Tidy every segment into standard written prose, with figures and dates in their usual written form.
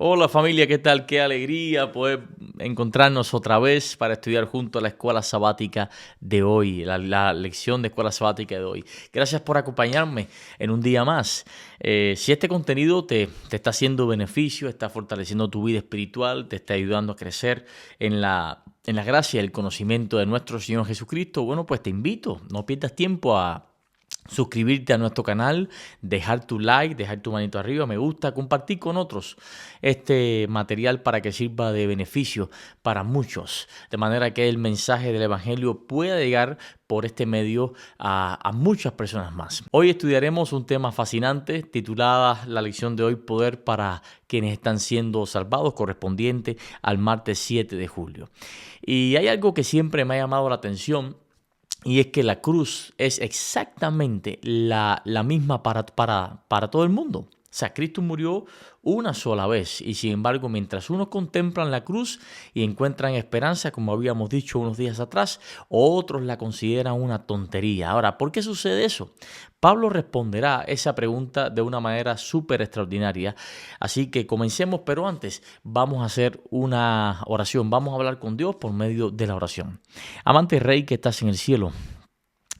Hola familia, ¿qué tal? Qué alegría poder encontrarnos otra vez para estudiar juntos la escuela sabática de hoy, la lección de escuela sabática de hoy. Gracias por acompañarme en un día más. Si este contenido te está haciendo beneficio, está fortaleciendo tu vida espiritual, te está ayudando a crecer en la gracia y el conocimiento de nuestro Señor Jesucristo, bueno, pues te invito, no pierdas tiempo a suscribirte a nuestro canal, dejar tu like, dejar tu manito arriba, me gusta, compartir con otros este material para que sirva de beneficio para muchos, de manera que el mensaje del Evangelio pueda llegar por este medio a muchas personas más. Hoy estudiaremos un tema fascinante titulada la lección de hoy, Poder para quienes están siendo salvados, correspondiente al martes 7 de julio. Y hay algo que siempre me ha llamado la atención, y es que la cruz es exactamente la misma para todo el mundo. O sea, Cristo murió una sola vez y sin embargo, mientras unos contemplan la cruz y encuentran esperanza, como habíamos dicho unos días atrás, otros la consideran una tontería. Ahora, ¿por qué sucede eso? Pablo responderá esa pregunta de una manera súper extraordinaria. Así que comencemos, pero antes vamos a hacer una oración. Vamos a hablar con Dios por medio de la oración. Amante Rey que estás en el cielo,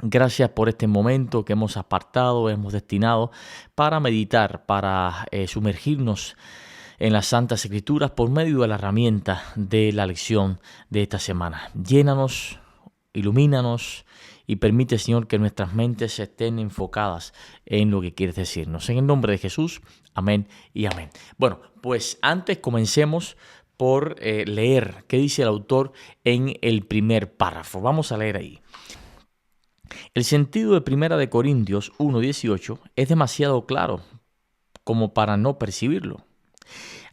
gracias por este momento que hemos apartado, hemos destinado para meditar, para sumergirnos en las Santas Escrituras por medio de la herramienta de la lección de esta semana. Llénanos, ilumínanos y permite, Señor, que nuestras mentes estén enfocadas en lo que quieres decirnos. En el nombre de Jesús, amén y amén. Bueno, pues antes comencemos por leer qué dice el autor en el primer párrafo. Vamos a leer ahí. El sentido de Primera de Corintios 1:18 es demasiado claro como para no percibirlo.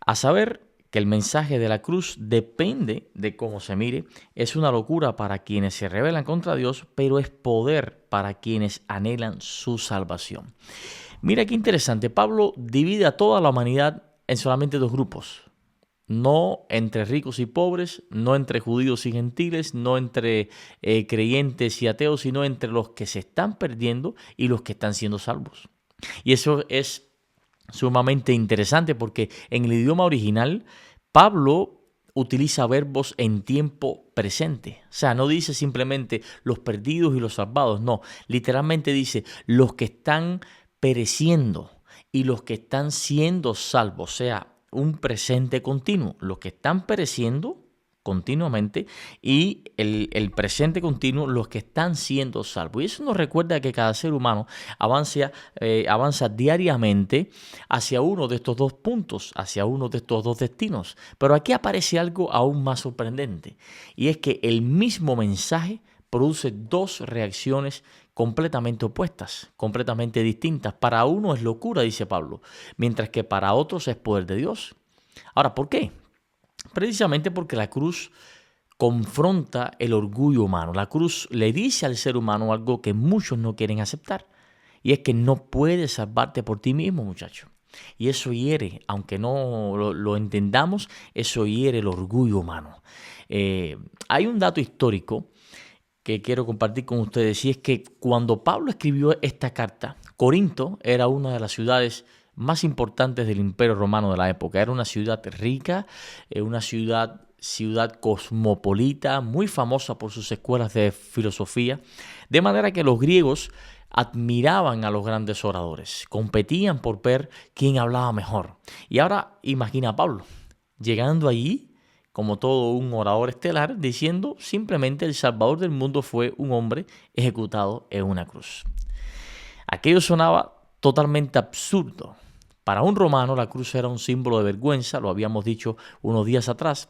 A saber que el mensaje de la cruz depende de cómo se mire, es una locura para quienes se rebelan contra Dios, pero es poder para quienes anhelan su salvación. Mira qué interesante, Pablo divide a toda la humanidad en solamente dos grupos. No entre ricos y pobres, no entre judíos y gentiles, no entre creyentes y ateos, sino entre los que se están perdiendo y los que están siendo salvos. Y eso es sumamente interesante porque en el idioma original, Pablo utiliza verbos en tiempo presente. O sea, no dice simplemente los perdidos y los salvados, no. Literalmente dice los que están pereciendo y los que están siendo salvos. O sea, un presente continuo, los que están pereciendo continuamente y el presente continuo, los que están siendo salvos. Y eso nos recuerda que cada ser humano avanza diariamente hacia uno de estos dos puntos, hacia uno de estos dos destinos. Pero aquí aparece algo aún más sorprendente, y es que el mismo mensaje produce dos reacciones completamente opuestas, completamente distintas. Para uno es locura, dice Pablo, mientras que para otros es poder de Dios. Ahora, ¿por qué? Precisamente porque la cruz confronta el orgullo humano. La cruz le dice al ser humano algo que muchos no quieren aceptar, y es que no puedes salvarte por ti mismo, muchacho. Y eso hiere, aunque no lo entendamos, eso hiere el orgullo humano. Hay un dato histórico que quiero compartir con ustedes, y es que cuando Pablo escribió esta carta, Corinto era una de las ciudades más importantes del Imperio Romano de la época. Era una ciudad rica, una ciudad cosmopolita, muy famosa por sus escuelas de filosofía, de manera que los griegos admiraban a los grandes oradores, competían por ver quién hablaba mejor. Y ahora imagina a Pablo llegando allí como todo un orador estelar, diciendo simplemente el Salvador del mundo fue un hombre ejecutado en una cruz. Aquello sonaba totalmente absurdo. Para un romano la cruz era un símbolo de vergüenza, lo habíamos dicho unos días atrás.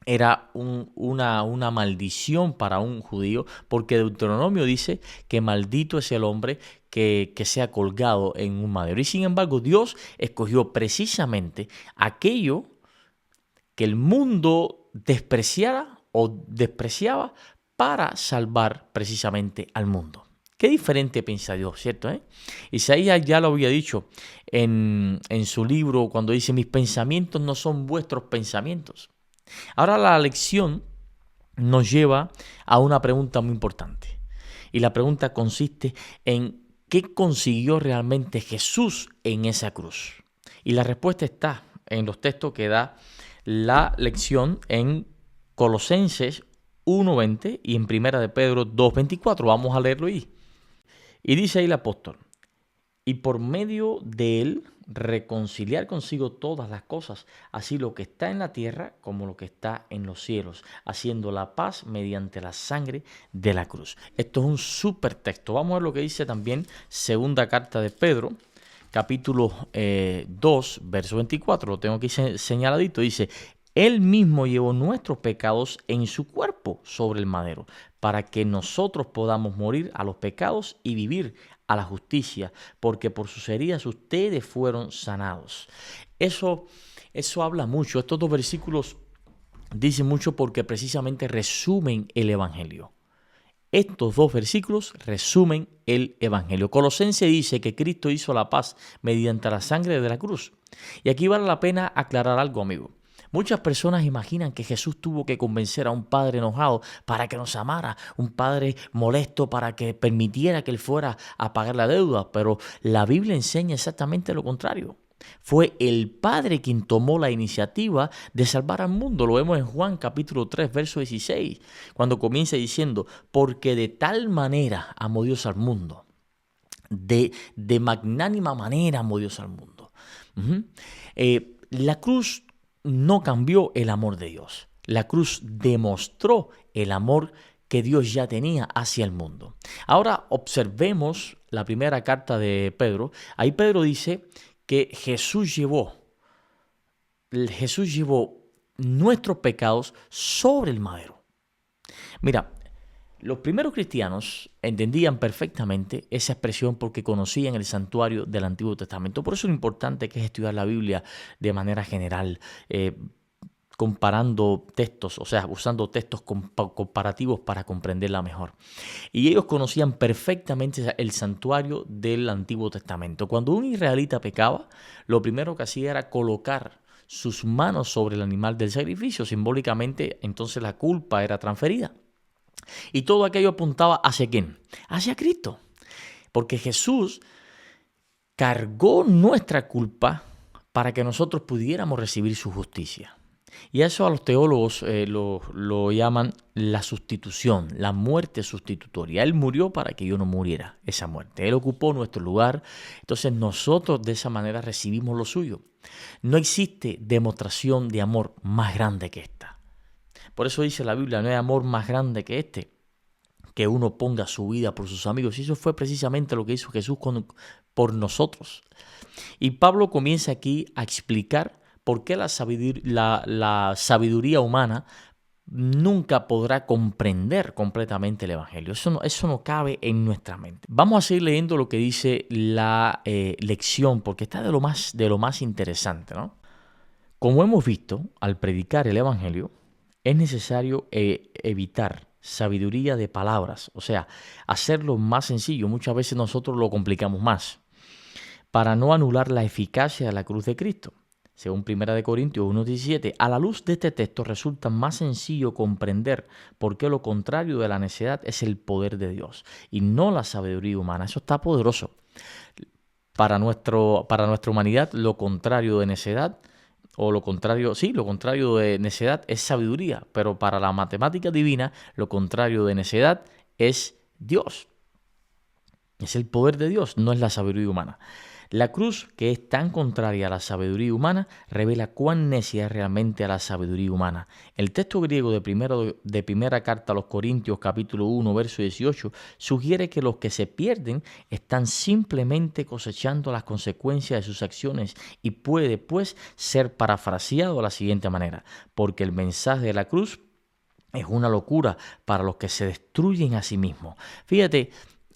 Era una maldición para un judío, porque Deuteronomio dice que maldito es el hombre que sea colgado en un madero. Y sin embargo, Dios escogió precisamente aquello que el mundo despreciara o despreciaba para salvar precisamente al mundo. Qué diferente piensa Dios, ¿cierto? Isaías ya lo había dicho en su libro cuando dice: mis pensamientos no son vuestros pensamientos. Ahora la lección nos lleva a una pregunta muy importante. Y la pregunta consiste en ¿qué consiguió realmente Jesús en esa cruz? Y la respuesta está en los textos que da la lección en Colosenses 1:20 y en Primera de Pedro 2:24. Vamos a leerlo ahí. Y dice ahí el apóstol: y por medio de él reconciliar consigo todas las cosas, así lo que está en la tierra como lo que está en los cielos, haciendo la paz mediante la sangre de la cruz. Esto es un súper texto. Vamos a ver lo que dice también segunda carta de Pedro, capítulo 2, verso 24. Lo tengo aquí señaladito. Dice: él mismo llevó nuestros pecados en su cuerpo sobre el madero, para que nosotros podamos morir a los pecados y vivir a la justicia, porque por sus heridas ustedes fueron sanados. Eso habla mucho. Estos dos versículos dicen mucho porque precisamente resumen el Evangelio. Estos dos versículos resumen el Evangelio. Colosenses dice que Cristo hizo la paz mediante la sangre de la cruz. Y aquí vale la pena aclarar algo, amigo. Muchas personas imaginan que Jesús tuvo que convencer a un padre enojado para que nos amara, un padre molesto para que permitiera que él fuera a pagar la deuda, pero la Biblia enseña exactamente lo contrario. Fue el Padre quien tomó la iniciativa de salvar al mundo. Lo vemos en Juan capítulo 3, verso 16, cuando comienza diciendo: porque de tal manera amó Dios al mundo, de magnánima manera amó Dios al mundo. La cruz no cambió el amor de Dios. La cruz demostró el amor que Dios ya tenía hacia el mundo. Ahora observemos la primera carta de Pedro. Ahí Pedro dice que Jesús llevó nuestros pecados sobre el madero. Mira, los primeros cristianos entendían perfectamente esa expresión porque conocían el santuario del Antiguo Testamento. Por eso es importante que es estudiar la Biblia de manera general, comparando textos, o sea, usando textos comparativos para comprenderla mejor. Y ellos conocían perfectamente el santuario del Antiguo Testamento. Cuando un israelita pecaba, lo primero que hacía era colocar sus manos sobre el animal del sacrificio. Simbólicamente, entonces la culpa era transferida. Y todo aquello apuntaba ¿hacia quién? Hacia Cristo. Porque Jesús cargó nuestra culpa para que nosotros pudiéramos recibir su justicia. Y eso a los teólogos lo llaman la sustitución, la muerte sustitutoria. Él murió para que yo no muriera, esa muerte. Él ocupó nuestro lugar. Entonces nosotros de esa manera recibimos lo suyo. No existe demostración de amor más grande que esta. Por eso dice la Biblia: no hay amor más grande que este, que uno ponga su vida por sus amigos. Y eso fue precisamente lo que hizo Jesús por nosotros. Y Pablo comienza aquí a explicar por qué la sabiduría humana nunca podrá comprender completamente el Evangelio. Eso no cabe en nuestra mente. Vamos a seguir leyendo lo que dice la lección, porque está de lo más interesante, ¿no? Como hemos visto, al predicar el Evangelio, es necesario evitar sabiduría de palabras, o sea, hacerlo más sencillo. Muchas veces nosotros lo complicamos más, para no anular la eficacia de la cruz de Cristo. Según 1 Corintios 1:17, a la luz de este texto resulta más sencillo comprender por qué lo contrario de la necedad es el poder de Dios y no la sabiduría humana. Eso está poderoso. Para nuestra humanidad, lo contrario de necedad, o lo contrario de necedad es sabiduría, pero para la matemática divina, lo contrario de necedad es Dios. Es el poder de Dios, no es la sabiduría humana. La cruz, que es tan contraria a la sabiduría humana, revela cuán necia es realmente a la sabiduría humana. El texto griego de primera carta a los Corintios, capítulo 1, verso 18, sugiere que los que se pierden están simplemente cosechando las consecuencias de sus acciones y puede, pues, ser parafraseado de la siguiente manera: porque el mensaje de la cruz es una locura para los que se destruyen a sí mismos. Fíjate,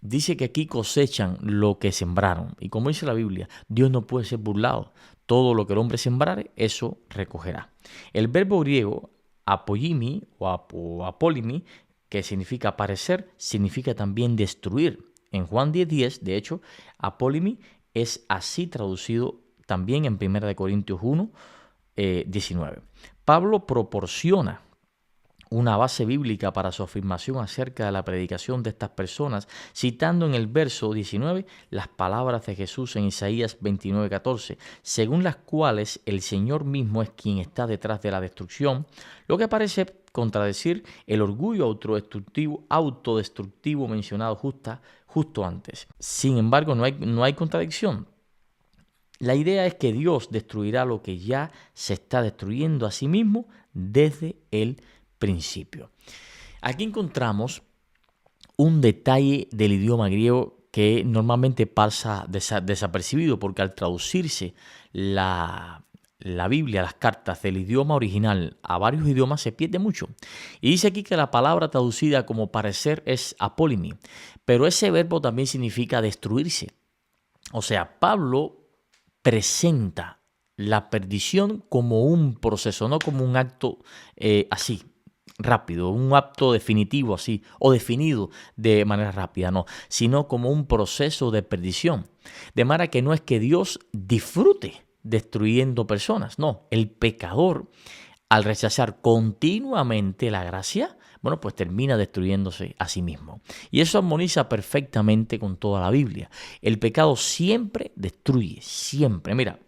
dice que aquí cosechan lo que sembraron. Y como dice la Biblia, Dios no puede ser burlado. Todo lo que el hombre sembrare, eso recogerá. El verbo griego apoyimi o apólimi, que significa aparecer, significa también destruir. En Juan 10:10, de hecho, apólimi es así traducido también en 1 Corintios 1, 19. Pablo proporciona una base bíblica para su afirmación acerca de la predicación de estas personas, citando en el verso 19 las palabras de Jesús en Isaías 29:14, según las cuales el Señor mismo es quien está detrás de la destrucción, lo que parece contradecir el orgullo autodestructivo mencionado justo antes. Sin embargo, no hay contradicción. La idea es que Dios destruirá lo que ya se está destruyendo a sí mismo desde el principio. Aquí encontramos un detalle del idioma griego que normalmente pasa desapercibido, porque al traducirse la Biblia, las cartas del idioma original a varios idiomas, se pierde mucho. Y dice aquí que la palabra traducida como parecer es apólimi, pero ese verbo también significa destruirse. O sea, Pablo presenta la perdición como un proceso, no como un acto así, rápido, un acto definitivo así, o definido de manera rápida, no, sino como un proceso de perdición. De manera que no es que Dios disfrute destruyendo personas, no, el pecador, al rechazar continuamente la gracia, bueno, pues termina destruyéndose a sí mismo. Y eso armoniza perfectamente con toda la Biblia. El pecado siempre destruye, siempre. Mira,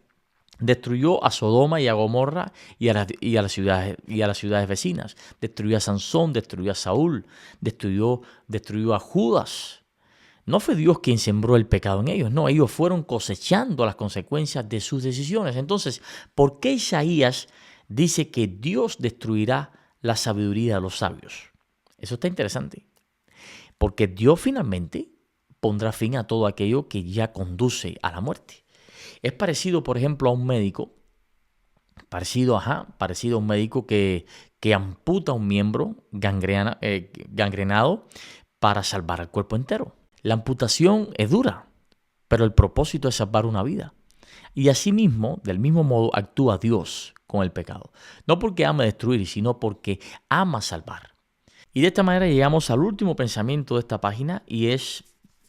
destruyó a Sodoma y a Gomorra y a las ciudades vecinas. Destruyó a Sansón, destruyó a Saúl, destruyó a Judas. No fue Dios quien sembró el pecado en ellos, no, ellos fueron cosechando las consecuencias de sus decisiones. Entonces, ¿por qué Isaías dice que Dios destruirá la sabiduría de los sabios? Eso está interesante, porque Dios finalmente pondrá fin a todo aquello que ya conduce a la muerte. Es parecido, por ejemplo, a un médico, parecido a un médico que amputa un miembro gangrenado para salvar al cuerpo entero. La amputación es dura, pero el propósito es salvar una vida. Y asimismo, del mismo modo, actúa Dios con el pecado. No porque ama destruir, sino porque ama salvar. Y de esta manera llegamos al último pensamiento de esta página, y es,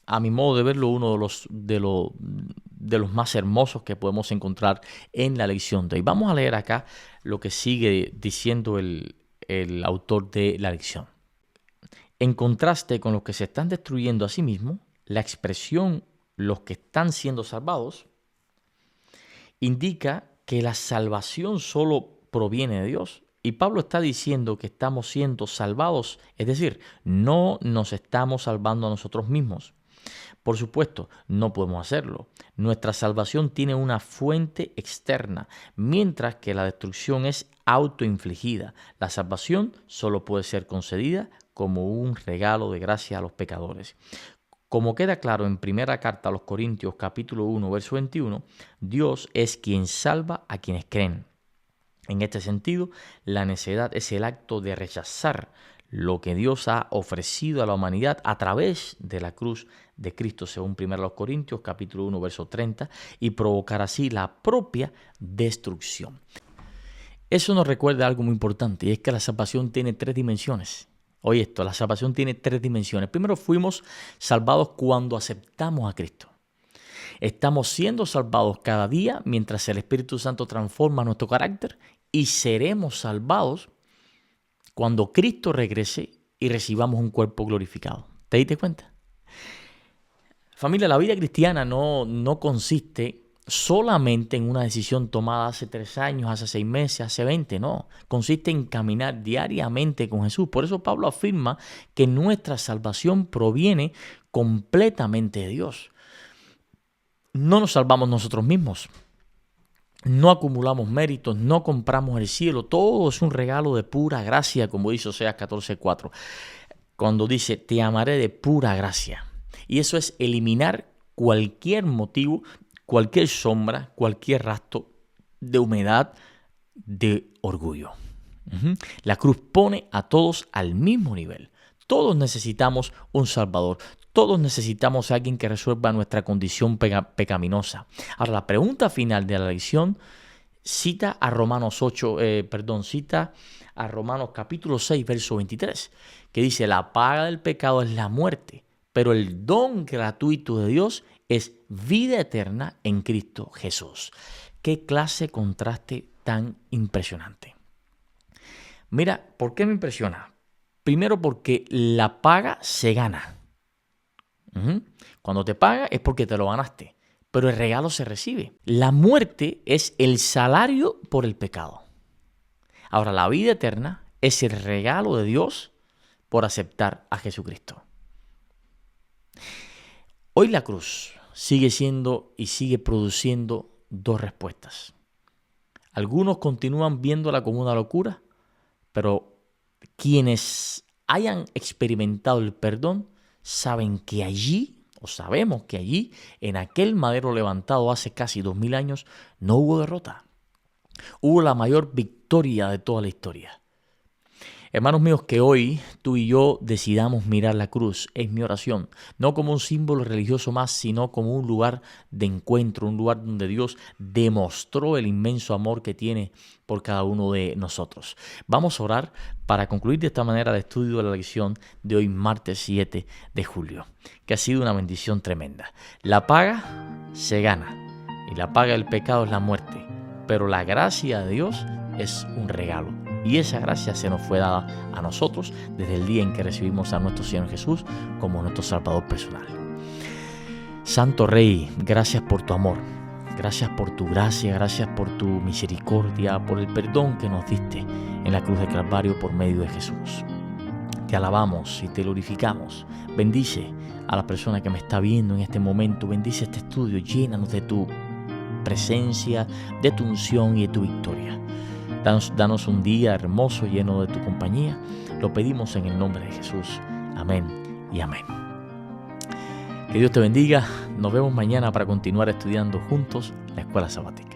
a mi modo de verlo, uno de los más hermosos que podemos encontrar en la lección de hoy. Vamos a leer acá lo que sigue diciendo el autor de la lección. En contraste con los que se están destruyendo a sí mismos, la expresión los que están siendo salvados indica que la salvación solo proviene de Dios. Y Pablo está diciendo que estamos siendo salvados, es decir, no nos estamos salvando a nosotros mismos. Por supuesto, no podemos hacerlo. Nuestra salvación tiene una fuente externa, mientras que la destrucción es autoinfligida. La salvación solo puede ser concedida como un regalo de gracia a los pecadores. Como queda claro en primera carta a los Corintios capítulo 1, verso 21, Dios es quien salva a quienes creen. En este sentido, la necedad es el acto de rechazar lo que Dios ha ofrecido a la humanidad a través de la cruz de Cristo, según 1 Corintios capítulo 1, verso 30, y provocar así la propia destrucción. Eso nos recuerda algo muy importante, y es que la salvación tiene 3 dimensiones. Oye esto, la salvación tiene 3 dimensiones. Primero, fuimos salvados cuando aceptamos a Cristo. Estamos siendo salvados cada día mientras el Espíritu Santo transforma nuestro carácter, y seremos salvados cuando Cristo regrese y recibamos un cuerpo glorificado. ¿Te diste cuenta? Familia, la vida cristiana no consiste solamente en una decisión tomada hace 3 años, hace 6 meses, hace 20, no. Consiste en caminar diariamente con Jesús. Por eso Pablo afirma que nuestra salvación proviene completamente de Dios. No nos salvamos nosotros mismos. No acumulamos méritos, no compramos el cielo. Todo es un regalo de pura gracia, como dice Oseas 14:4. Cuando dice, te amaré de pura gracia. Y eso es eliminar cualquier motivo, cualquier sombra, cualquier rastro de humedad, de orgullo. La cruz pone a todos al mismo nivel. Todos necesitamos un Salvador. Todos necesitamos a alguien que resuelva nuestra condición pecaminosa. Ahora, la pregunta final de la lección cita a Romanos capítulo 6, verso 23, que dice, la paga del pecado es la muerte, pero el don gratuito de Dios es vida eterna en Cristo Jesús. ¿Qué clase de contraste tan impresionante? Mira, ¿por qué me impresiona? Primero porque la paga se gana. Cuando te paga es porque te lo ganaste, pero el regalo se recibe. La muerte es el salario por el pecado. Ahora, la vida eterna es el regalo de Dios por aceptar a Jesucristo. Hoy la cruz sigue siendo y sigue produciendo dos respuestas. Algunos continúan viéndola como una locura, pero quienes hayan experimentado el perdón saben que allí, o sabemos que allí, en aquel madero levantado hace casi 2000 años, no hubo derrota. Hubo la mayor victoria de toda la historia. Hermanos míos, que hoy tú y yo decidamos mirar la cruz, es mi oración, no como un símbolo religioso más, sino como un lugar de encuentro, un lugar donde Dios demostró el inmenso amor que tiene por cada uno de nosotros. Vamos a orar para concluir de esta manera el estudio de la lección de hoy, martes 7 de julio, que ha sido una bendición tremenda. La paga se gana y la paga del pecado es la muerte, pero la gracia de Dios es un regalo. Y esa gracia se nos fue dada a nosotros desde el día en que recibimos a nuestro Señor Jesús como nuestro Salvador personal. Santo Rey, gracias por tu amor, gracias por tu gracia, gracias por tu misericordia, por el perdón que nos diste en la cruz del Calvario por medio de Jesús. Te alabamos y te glorificamos. Bendice a la persona que me está viendo en este momento, bendice este estudio, llénanos de tu presencia, de tu unción y de tu victoria. Danos un día hermoso, lleno de tu compañía. Lo pedimos en el nombre de Jesús. Amén y amén. Que Dios te bendiga. Nos vemos mañana para continuar estudiando juntos la Escuela Sabática.